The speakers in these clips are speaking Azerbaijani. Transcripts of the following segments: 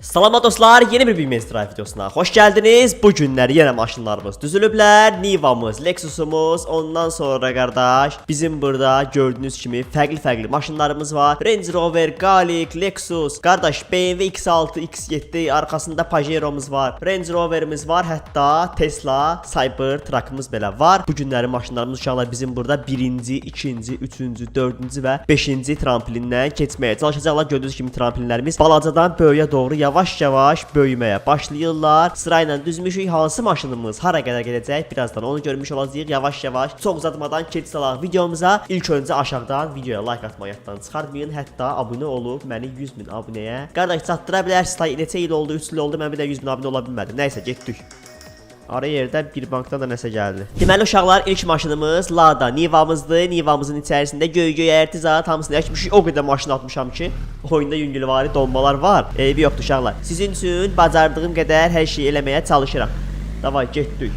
Salam dostlar, yeni bir Big Drive videosuna hoş geldiniz. Bu günler yine maşınlarımız düzülüblər. Niva'mız, Lexus'umuz, ondan sonra kardeş bizim burada gördüğünüz kimi farklı maşınlarımız var. Range Rover, Gallic, Lexus, kardeş BMW X6, X7, arkasında Pajero'muz var. Range Rover'imiz var, hatta Tesla, Cybertruck'ımız belə var. Bu günlərin maşınlarımız uşaqlar bizim burada birinci, ikinci, üçüncü, dördüncü ve beşinci tramplindən keçməyə çalışacaqlar. Gördüğünüz kimi tramplinlərimiz balacadan böyüyə doğru yavaş-yavaş böyümeye başlayırlar. Sırayla düzmüşük. Hansı maşınımız hara qədər gedəcək birazdan onu görmüş olacağıq. Yavaş-yavaş çox uzatmadan keçsələk videomuza. İlk öncə aşağıdan videoya like atmayı yaddan çıxarmayın. Hətta abunə olub məni 100.000 abunəyə qardaş çatdıra bilərsiniz. Neçə il oldu? 3 il oldu. Mən bir də 100.000 abunə ola bilmədim. Nəysə getdik. Ara yerdə bir bankdan da nəsə gəldi. Deməli uşaqlar, ilk maşınımız Lada Niva'mızdır. Niva'mızın içərisində göy ərtizat hamısını əkmişik. O qədər maşın atmışam ki, oyunda yüngülvari donmalar var. Eybi yoxdur uşaqlar. Sizin üçün bacardığım qədər hər şeyi eləməyə çalışıram. Davay getdik.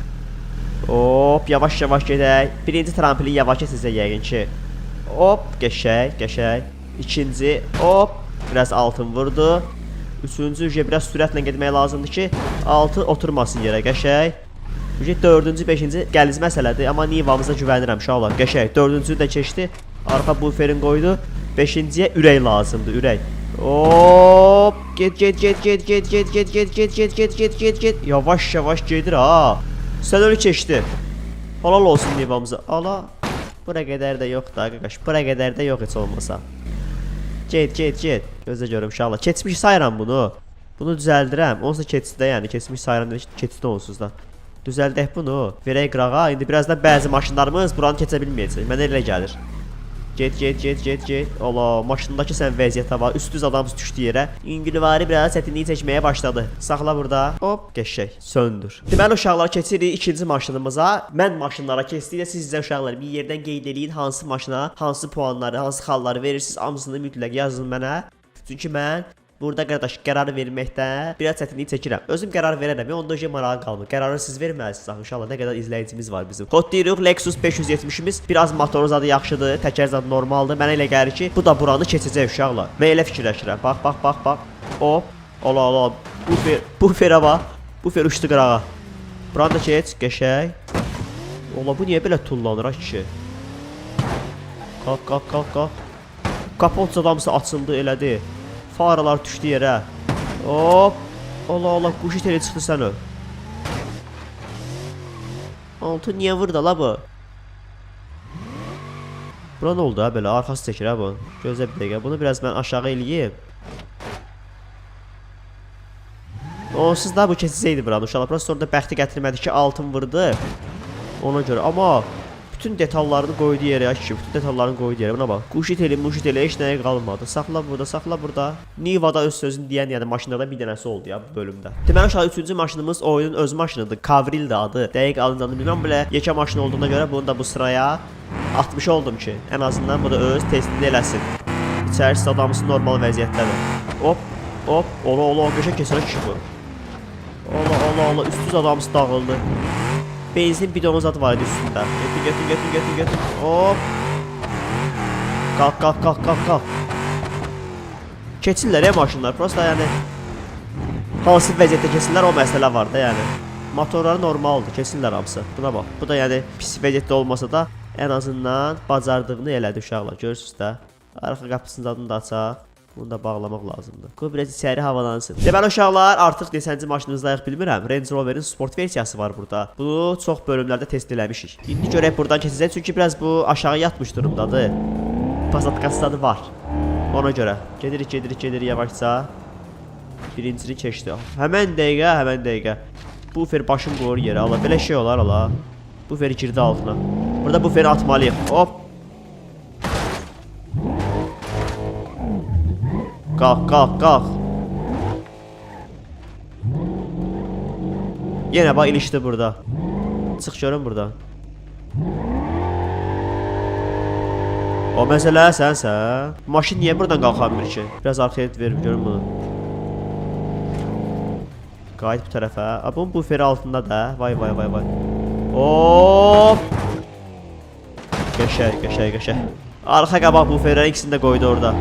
Hop, yavaş-yavaş gedək. Birinci tramplin yavaş sizə yəqin ki. Hop, qəşəng. İkinci, hop, biraz altın vurdu. Üçüncü biraz sürətlə getmək lazımdır ki, altı oturmasın yerə, qəşəng. Dördüncü, beşinci gəliz məsələdir, amma Niva'mıza güvənirəm uşaqlar, qəşəng. Dördüncü də keçdi, arxa buferin qoydu. Beşinciyə ürək lazımdır, ürək. Hop, get. Yavaş gedir ha. Sən öyle keçdi. Halal olsun Niva'mıza. Ala, bura qədər də yox da, qaqaş, bura qədər də yox heç olmasa. Get. Gözlə görüm uşaqlar. Keçmiş sayıram bunu. Bunu düzəldirəm. Onsa keçidə, yəni keçmiş sayıram demək keçidə onsuz da. Düzəldək bunu. Verək qırağa. İndi birazdan bəzi maşınlarımız buranı keçə bilməyəcək. Mənə elə gəlir. Get. Ola, maşındakı sən vəziyyətə var. Üst-düz adamız düşdü yerə. İngilvari biraz çətinliyi çəkməyə başladı. Saxla burada. Hop, qəşəng. Söndür. Deməli uşaqlar keçirik ikinci maşınımıza. Mən maşınlara keçdikdə siz sizə uşaqlar bir yerdən qeyd eləyin hansı maşına, hansı puanları, hansı xalları verirsiniz. Hamısını mütləq yazın mənə. Çünki mən burada qardaş qərar verməkdə biraz çətinlik çəkirəm. Özüm qərar verərəm. Onda maraq qalmır. Qərarı siz verməlisiniz. İnşallah nə qədər izləyicimiz var bizim. Kod deyirik Lexus 570'imiz. Biraz motor zadı yaxşıdır. Təkər zadı normaldır. Mənə elə gəlir ki, bu da buranı keçəcək uşaqlar. Mən elə fikirləşirəm. Bax. Hop. Ola. Bu ferə bax. Bu fer uçdu qırağa. Buranı da keç. Qəşəng. Ola, bu niyə belə tullanır ha kişi? Qalx. Kapot adamısı açıldı elədi. Faralar düşdü yerə. Hop. Allah, quş itəli çıxdı sən o. Altı niyə vurdu la bu? Bura nə oldu ha belə? Arxası çəkir ha bu. Gözlə bir dəqiqə. Bunu biraz mən aşağı eləyim. Onsuz da bu keçəcəkdi buranı uşaqlar. Burası orada bəxti gətirmədi ki, altın vurdu. Ona görə. Amma bütün detallarını qoydu yerə ki, bütün detallarını qoydu yerə. Buna bax. Quş itəli heç nəyə qalmadı. Saxla burada. Niva'da öz sözünü deyən yəni maşınlarda bir dənəsi oldu ya bu bölümdə. Deməli uşaqlar, üçüncü maşınımız oyunun öz maşınıdır. Kavril də adı. Dəqiq adını bilmirəm, belə yekə maşın olduğuna görə bunu da bu sıraya atmış oldum ki, ən azından bu da öz testini eləsin. İçərisi adamısı normal vəziyyətdədir. Hop. Ola, qəşəng keçirək kişi bu. Ola, üstsüz adamısı dağıldı. Benzin bidonu zat var idi üstündə. Götür. Hop. Qalx. Keçirlər ya maşınlar. Prosta yəni hansı vəziyyətdə keçirlər o məsələ var da yəni. Motorları normaldır, keçirlər hamısı. Buna bax. Bu da yəni pis vəziyyətdə olmasa da ən azından bacardığını elədi uşaqlar. Görürsüz də. Arxa qapısının adını da açaq. Bunu da bağlamaq lazımdır. Qoy biraz içəri havalansın. Deməli uşaqlar, artıq neçənci maşınınızdayıq bilmirəm. Range Rover'in sport versiyası var burada. Bunu çox bölümlərdə test eləmişik. İndi görək buradan keçəcək çünki biraz bu aşağı yatmış durumdadır. Passat kastadı var. Ona görə gedirik yavaşca. Birincini keçdi. Həmən dəqiqə. Bu fer başım qoyur yerə. Allah, belə şey olar ala. Bu fer girdi altına. Burada bu feri atmalıyıq. Hop. Qalx. Yenə bax ilişdi burada. Çıx görün buradan. O məsələ sənsən. Maşın niyə buradan qalxa bilmir ki? Biraz arxaya verim görün bunu. Qayıt bu tərəfə. Bunun bu feri altında da. Vay. Hop. Qəşəng. Arxa qabaq bu ferlərin ikisini də qoydu orada.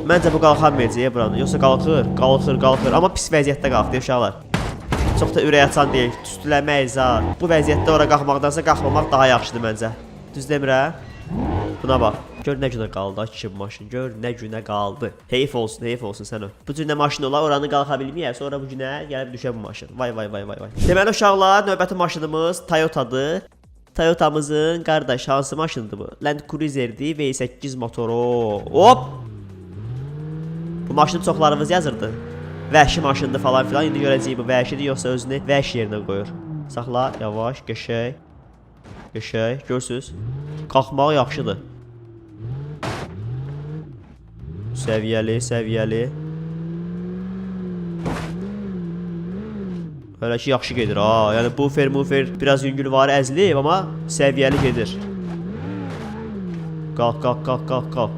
Məncə bu qalxamayacaq buranı. Yoxsa qalxır, qalxır, qalxır. Amma pis vəziyyətdə qalxdı uşaqlar. Çox da ürək açan deyil. Tüstüləmək zar. Bu vəziyyətdə ora qalxmaqdansa qalxmamaq daha yaxşıdır məncə. Düz demirəm? Buna bax. Gör nə günə qaldı kişi bu maşın. Gör nə günə qaldı. Heyf olsun sən o. Bu cür nə maşın olar, oranı qalxa bilməyər. Sonra bu günə gəlib düşə bu maşın. Vay. Deməli uşaqlar, növbəti maşınımız Toyota'dır. Toyota'mızın qardaş hansı maşındır bu? Land Cruiser'dir, V8 motoru. Hop! Bu maşını çoxlarımız yazırdı. Vəhşi maşındır falan filan. İndi görəcəyik bu vəhşidir yoxsa özünü vəhşi yerinə qoyur. Saxla, yavaş, qəşəng. Qəşəng, görsüz. Qalxmağı yaxşıdır. Səviyyəli. Hələ ki yaxşı gedir ha. Yəni bu mufer biraz yüngülvarı əzlib, amma səviyyəli gedir. Qalx.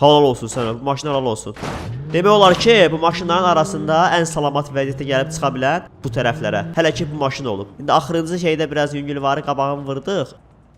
Halal olsun sənə. Bu maşın halal olsun. Demək olar ki, bu maşınların arasında ən salamat vəziyyətə gəlib çıxa bilən bu tərəflərə. Hələ ki bu maşın olub. İndi axırıncı şeydə biraz yüngülvarı qabağını vurdıq.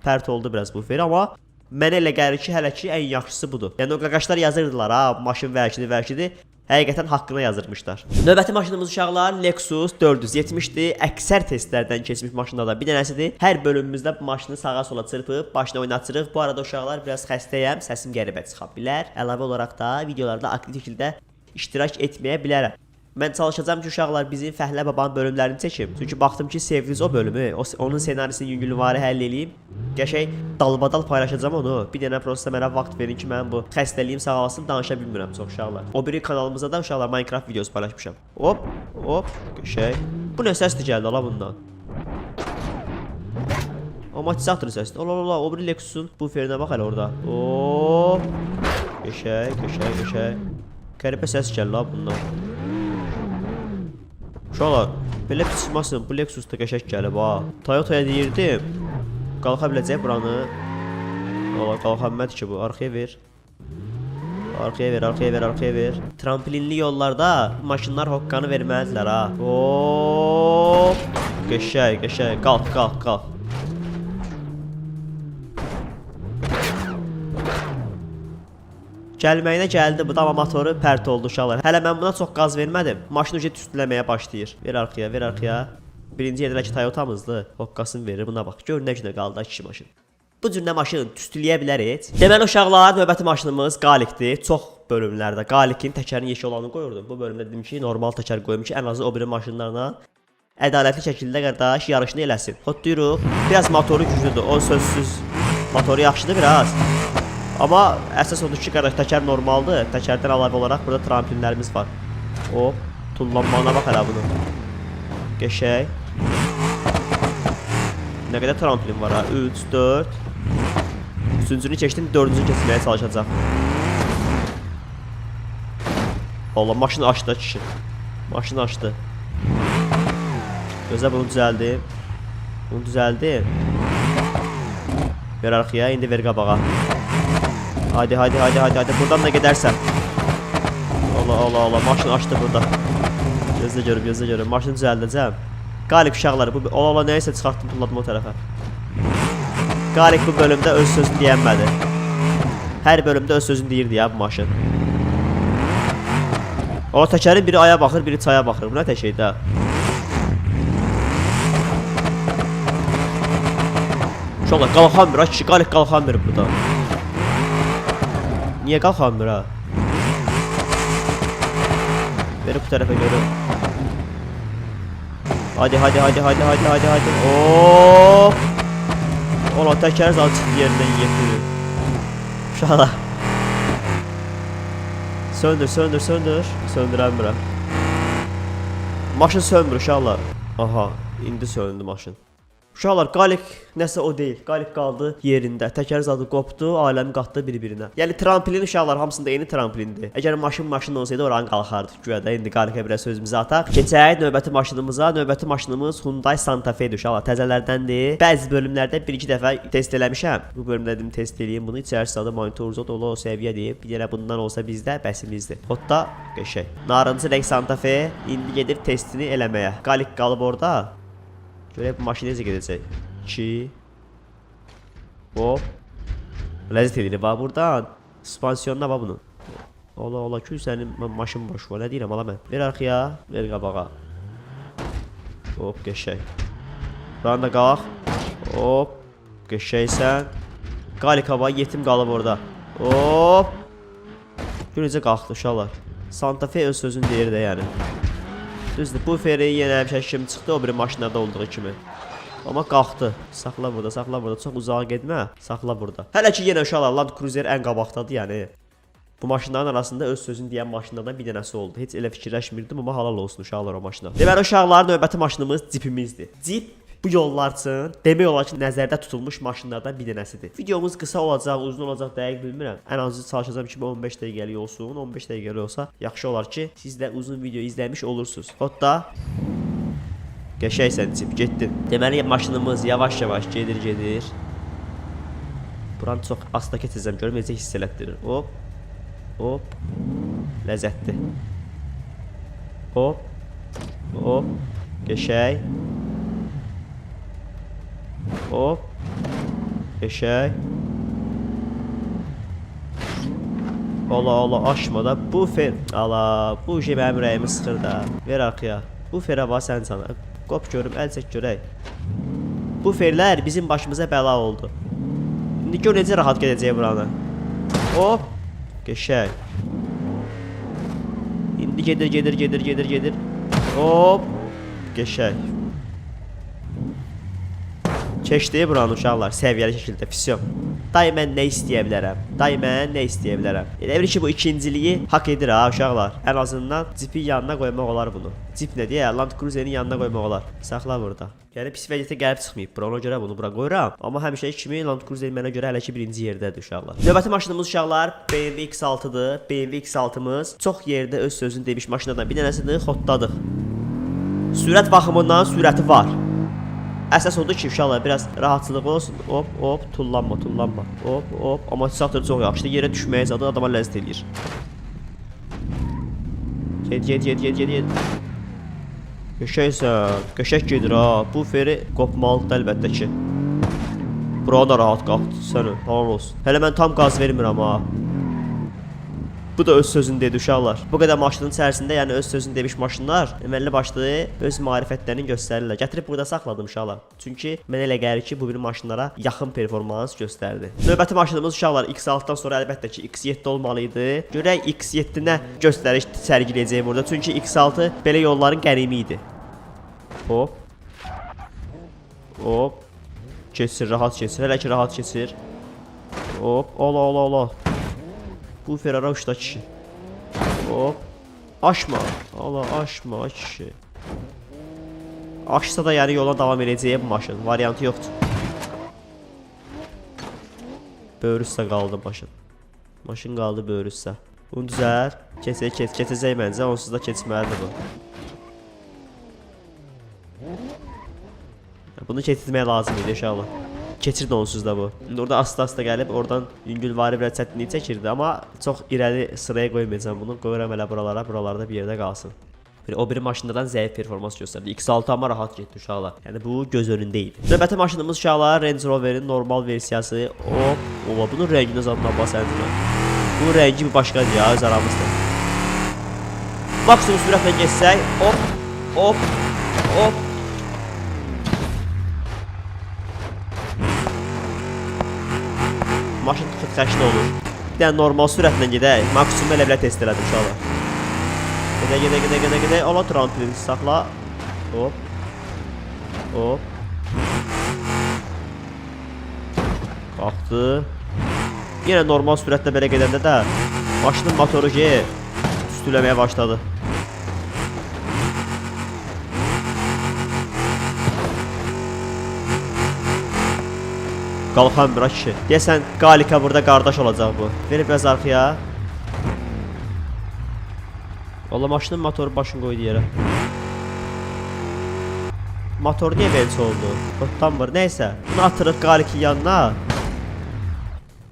Pərt oldu biraz bu fer, amma mənə elə gəlir ki, hələ ki ən yaxşısı budur. Yəni o qaqaşlar yazırdılar ha, bu maşın vəhşidir. Həqiqətən haqqına yazırmışlar. Növbəti maşınımız uşaqlar Lexus 470-dir. Əksər testlərdən keçmiş maşınlardan bir dənəsidir. Hər bölümümüzdə bu maşını sağa sola çırpıb başına oynatırıq. Bu arada uşaqlar biraz xəstəyəm, səsim qəribə çıxa bilər. Əlavə olaraq da videolarda aktiv şəkildə iştirak etməyə bilərəm. Mən çalışacağam ki, uşaqlar bizim Fəhlə Babanın bölümlərini çəkim. Çünki baxdım ki, sevdiniz o bölümü. Onun ssenarisini yüngülvarı həll eləyim. Qəşəng dalbadal paylaşacağam onu. Bir dənə prosta mənə vaxt verin ki, mən bu xəstəliyim sağalsın, danışa bilmirəm çox uşaqlar. O biri kanalımızda da uşaqlar Minecraft videosu paylaşmışam. Hop, qəşəng. Bu nə səsdir gəldi ala bundan? Amortizator səsidir. Ola, o biri Lexusun bu ferinə bax hələ orada. Hop. Qəşəng. Qəribə səs gəlir la bundan. Uşaqlar, belə pismasın, bu Lexus da qəşəng gəlib ha. Toyota'ya deyirdim. Qalxa biləcək buranı. Ola, qalxa bilmədi ki bu. Arxaya ver. Tramplinli yollarda maşınlar hoqqanı verməlidirlər ha. Hop. Qəşəng. Qalx. Gəlməyinə gəldi, bu da amma motoru pərt oldu uşaqlar. Hələ mən buna çox qaz vermədim. Maşın ucu tüstüləməyə başlayır. Ver arxaya. Birinci yerdəki Toyota'mızdır. Hoqqasını verir, buna bax. Gör nə günə qaldı kişi maşın. Bu cür nə maşın tüstüləyə bilərik. Deməli uşaqlar, növbəti maşınımız Qalikdir. Çox bölümlərdə Qalikin təkərin yeşil olanı qoyurdum. Bu bölümdə dedim ki, normal təkər qoyum ki, ən azı o biri maşınlarla ədalətli şəkildə qardaş yarışını eləsin. Hotduyuruq. Biraz motoru güclüdür. O sözsüz motoru yaxşıdır biraz. Amma əsas odur ki, qardaş təkər normaldır. Təkərdən əlavə olaraq burada tramplinlərimiz var. Hop, tullanmağına bax hələ bunu. Qəşəng. Nə qədər tramplin var ha? 3, 4. Üçüncünü keçdim, dördüncünü keçməyə çalışacaq. Allah, maşını açdı kişi. Maşını açdı. Gözə bunu düzəldim. Ver arxaya, indi ver qabağa. Hadi. Buradan da gedərsən. Allah. Maşını açdı burada. Gözlə görüm. Maşını düzəldəcəm. Qalik uşaqları, bu ola nəyəsə çıxartdım, tulladım o tərəfə. Qalik bu bölümdə öz sözünü deyənmədi. Hər bölümdə öz sözünü deyirdi ya bu maşın. O təkərin biri aya baxır, biri çaya baxır. Bu nə təkəydə? Uşaqlar, qalxanmır ha kişi, Qalik qalxanmır burada. Niyə qalxanmır ha? Verib bu tərəfə görüm. Hadi. Hop. Ola təkər zal çıxdı yerindən yetirir. Uşaqlar. Söndür. Söndürəmirəm. Maşın sönmür uşaqlar. Aha, indi söndü maşın. Uşaqlar, Qalik nəsə o deyil. Qalik qaldı yerində. Təkər zadı qopdu, aləmi qatdı bir-birinə. Yəni tramplin uşaqlar hamısında eyni tramplindir. Əgər maşın olsaydı oranı qalxardı. Güya da indi Qalikə biraz sözümüzü ataq. Keçək növbəti maşınımıza. Növbəti maşınımız Hyundai Santa Fe-dir uşaqlar. Təzələrdəndir. Bəzi bölümlərdə 1-2 dəfə test eləmişəm. Bu bölümdə dedim test eləyim bunu. İçərisində monitor dolu o səviyyədir. Bir dənə bundan olsa bizdə bəsimizdir. Hotda qəşəng. Narıncı rəng Santa Fe indi gedir testini eləməyə. Qalik qalıb orada. Görək bu maşın necə gedəcək. 2. Hop. Ləzzət edir bax buradan. Suspansiyonuna bax bunun. Ola ki sənin maşın boş var. Nə deyirəm ala mən? Ver arxaya, ver qabağa. Hop, qəşəng. Buranı da qalx. Hop, qəşəngsən. Qalikava yetim qalıb orada. Hop. Görəcə qalxdı uşaqlar. Santa Fe öz sözünü deyir də yəni. Düzdür, bu feri yenə həmişə kimi çıxdı o biri maşınlarda olduğu kimi. Amma qalxdı. Saxla burada, saxla burada. Çox uzağa getmə. Saxla burada. Hələ ki yenə uşaqlar Land Cruiser ən qabaqdadır yəni. Bu maşınların arasında öz sözünü deyən maşınlardan bir dənəsi oldu. Heç elə fikirləşmirdim, amma halal olsun uşaqlar o maşına. Deməli uşaqlar, növbəti maşınımız Jeepimizdir. Jeep bu yollar üçün demək olar ki, nəzərdə tutulmuş maşınlardan bir dənəsidir. Videomuz qısa olacaq, uzun olacaq dəqiq bilmirəm. Ən azı çalışacağam ki, 15 dəqiqəlik olsun. 15 dəqiqəlik olsa yaxşı olar ki, siz də uzun video izləmiş olursunuz. Hətta qəşəngsən Jeep, getdin. Deməli maşınımız yavaş-yavaş gedir. Buranı çox asta keçəcəm, görüm necə hiss elətdirir. Hop. Hop. Ləzzətli. Hop. Hop. Qəşəng. Hop. Qəşəng. Ola aşma da bu fer. Bu şey mənim ürəyimi sıxır da. Ver arxaya. Bu ferə var sən sana. Qop görüm, əl çək görək. Bu ferlər bizim başımıza bəla oldu. İndi gör necə rahat gedəcək buranı. Hop. Qəşəng. İndi gedir. Hop. Qəşəng. Keçdi buranı uşaqlar səviyyəli şəkildə. Fisyon. Day mən nə istəyə bilərəm? Elə bir ki bu ikinciliyi haqq edir ha uşaqlar. Ən azından Jeepin yanına qoymaq olar bunu. Jeep nə deyə? Land Cruiser'in yanına qoymaq olar. Saxla burada. Yəni pis vəziyyətə gəlib çıxmayıb. Ona görə bunu bura qoyuram. Amma həmişəki kimi Land Cruiser mənə görə hələ ki birinci yerdədir uşaqlar. Növbəti maşınımız uşaqlar BMW X6-dır. BMW X6-mız çox yerdə öz sözünü demiş maşınlardan bir dənəsidir. Xotdadıq. Sürət baxımından sürəti var. Əsas odur ki uşaqlar biraz rahatçılıq olsun. Hop, tullanma. Hop. Amortizator çox yaxşıdır. Yerə düşməyə zadı adama ləzzət eləyir. Get. Qəşəng gedir ha. Bu feri qopmalıdır əlbəttə ki. Bura da rahat qalxdı. Sənə halal olsun. Hələ mən tam qaz vermirəm ha. Bu da öz sözünü dedi uşaqlar. Bu qədər maşının içərisində, yəni öz sözünü demiş maşınlar əməlli başlı öz marifətlərini göstərirlər. Gətirib burada saxladım uşaqlar. Çünki mənə elə gəlir ki, bu bir maşınlara yaxın performans göstərdi. Növbəti maşınımız uşaqlar X6-dan sonra əlbəttə ki X7 olmalı idi. Görək X7 nə göstəriş sərgiləyəcək burada. Çünki X6 belə yolların qənimi idi. Hop. Keçir, rahat keçir. Hələ ki rahat keçir. Hop, ola. Bu Ferrari uçda kişi. Hop. Aşma kişi. Aşsa da yəni yola davam edəcəyə bu maşın. Variantı yoxdur. Böyür üstə qaldı maşın. Maşın qaldı böyür üstə. Bunu düzəl. Keçəcək məncə. Onsuz da keçməlidir bu. Bunu keçirmək lazım idi inşallah. Keçirdi onsuz da bu. İndi orada asta gəlib oradan yüngülvari bir çətinlik çəkirdi, amma çox irəli sıraya qoymayacağam bunu. Qoyuram elə buralarda bir yerdə qalsın. O biri maşınlardan zəif performans göstərdi. X6 amma rahat getdi uşaqlar. Yəni bu göz önündə idi. Növbəti maşınımız uşaqlar Range Rover'in normal versiyası. Hop, bunun rəngini zadına basəndilər. Bu rəngi bir başqadır ya öz aramızda. Maksimum sürətlə geçsək, hop. Maşın xırxəşli olur. Bir dənə normal sürətlə gedək. Maksimum elə belə test elədim uşaqlar. Gedə. Ola tramplini saxla. Hop. Qalxdı. Yenə normal sürətlə belə gedəndə də maşının motoru üstüləməyə başladı. Qalxan bir kişi. Deyəsən Qalika burada qardaş olacaq bu. Verib biraz arxaya. Valla maşının motoru başını qoydu yerə. Motor niyə belçə oldu? Tam var. Neysə. Bunu atırıq Qalikin yanına.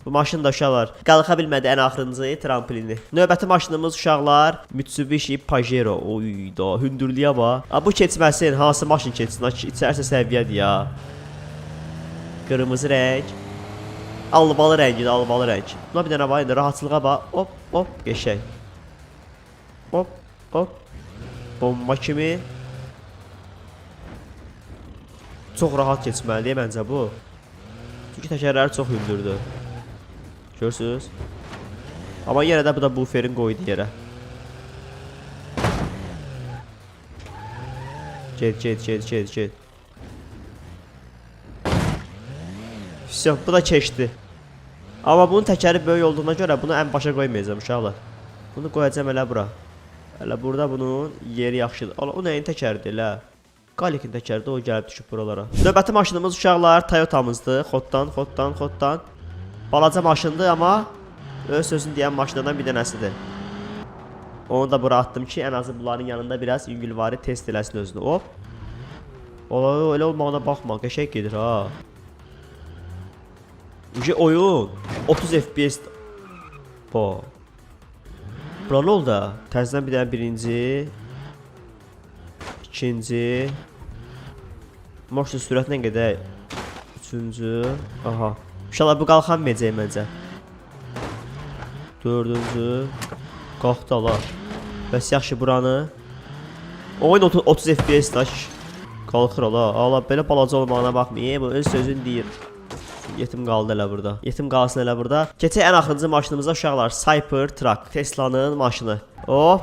Bu maşın da uşaqlar qalxa bilmədi ən axırıncı tramplini. Növbəti maşınımız uşaqlar Mitsubishi Pajero. Oyda hündürlüyə bax. Bu keçməsin. Hansı maşın keçsin? İçərisi səviyyədir ya. Qırmızı rəng. Albalı rəngidir, albalı rəng. Buna bir dənə var indi, rahatçılığa bax. Hop, hop, qəşəng. Hop, hop. Bomba kimi. Çox rahat keçməlidir məncə bu. Çünki təkərləri çox hündürdür. Görürsünüz? Amma yenə də bu da buferin qoydu yerə. Get. Всё, bu da keçdi. Amma bunun təkəri böyük olduğuna görə bunu ən başa qoymayacağam uşaqlar. Bunu qoyacağam elə bura. Elə burada bunun yeri yaxşıdır. O nəyin təkəridir elə? Qalikin təkəridir, o gəlib düşüb buralara. Növbəti maşınımız uşaqlar Toyota'mızdır. Xoddan. Balaca maşındır amma öz sözünü deyən maşınlardan bir dənəsidir. Onu da bura atdım ki, ən azı bunların yanında biraz yüngülvari test eləsin özünü. Hop. Elə olmağına baxma, qəşəng gedir ha. Oyun 30 FPS. Bura nə oldu? Təzədən bir dənə birinci, ikinci. Maşın sürətlə gedək. Üçüncü. Aha. İnşallah bu qalxamayacaq məncə. Dördüncü. Qalxdı ala. Bəs yaxşı buranı. Oyun 30 FPS daş. Qalxır ala. Allah belə balaca olmağına baxmayın. Bu öz sözünü deyir. Yetim qaldı elə burada. Yetim qalsın elə burada. Keçək ən axırıncı maşınımıza uşaqlar. Cybertruck. Tesla'nın maşını. Hop.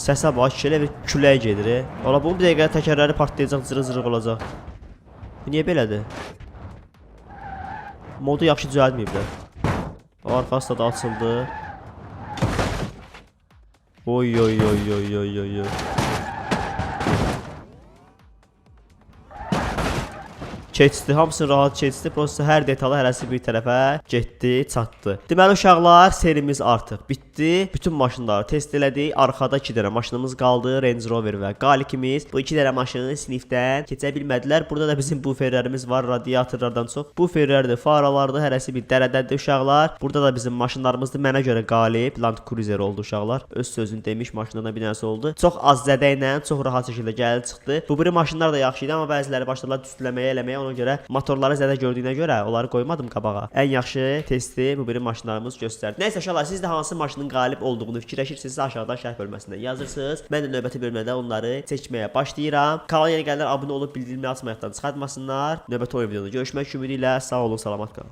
Səsə bax, elə bir külək gedir. Ola bunun bir dəqiqə təkərləri partlayacaq, zırıq olacaq. Bu niyə belədir? Modu yaxşı düzəltməyiblər. Arxası da açıldı. Oy. Keçdi, hamısı rahat keçdi. Prosta hər detalı hərəsi bir tərəfə getdi, çatdı. Deməli uşaqlar, serimiz artıq bitdi. Bütün maşınları test elədik. Arxada 2 dənə maşınımız qaldı, Range Rover və Qalikimiz. Bu 2 dənə maşını sinifdən keçə bilmədilər. Burada da bizim buferlərimiz var, radiatorlardan çox. Buferlərdir, faralardır, hərəsi bir dərədədir uşaqlar. Burada da bizim maşınlarımızdır. Mənə görə Qalib Land Cruiser oldu uşaqlar. Öz sözünü demiş, maşınlardan bir dənəsi oldu. Çox az zədə ilə, çox rahat şəkildə gəlib çıxdı. Bu biri maşınlar da yaxşı idi, amma bəziləri başladılar düstləməyə, eləməyə. Ona görə motorları zədə gördüyünə görə onları qoymadım qabağa. Ən yaxşı testi bu biri maşınlarımız göstərdi. Nəysə uşaqlar, siz də hansı maşının qalib olduğunu fikirləşirsinizsə aşağıda şərh bölməsində yazırsınız. Mən də növbəti bölmədə onları seçməyə başlayıram. Kanala yeni gələnlər abunə olub bildirimləri açmaqdan çıxartmasınlar. Növbəti oyun videoda görüşmək ümidi ilə sağ olun, salamat qalın.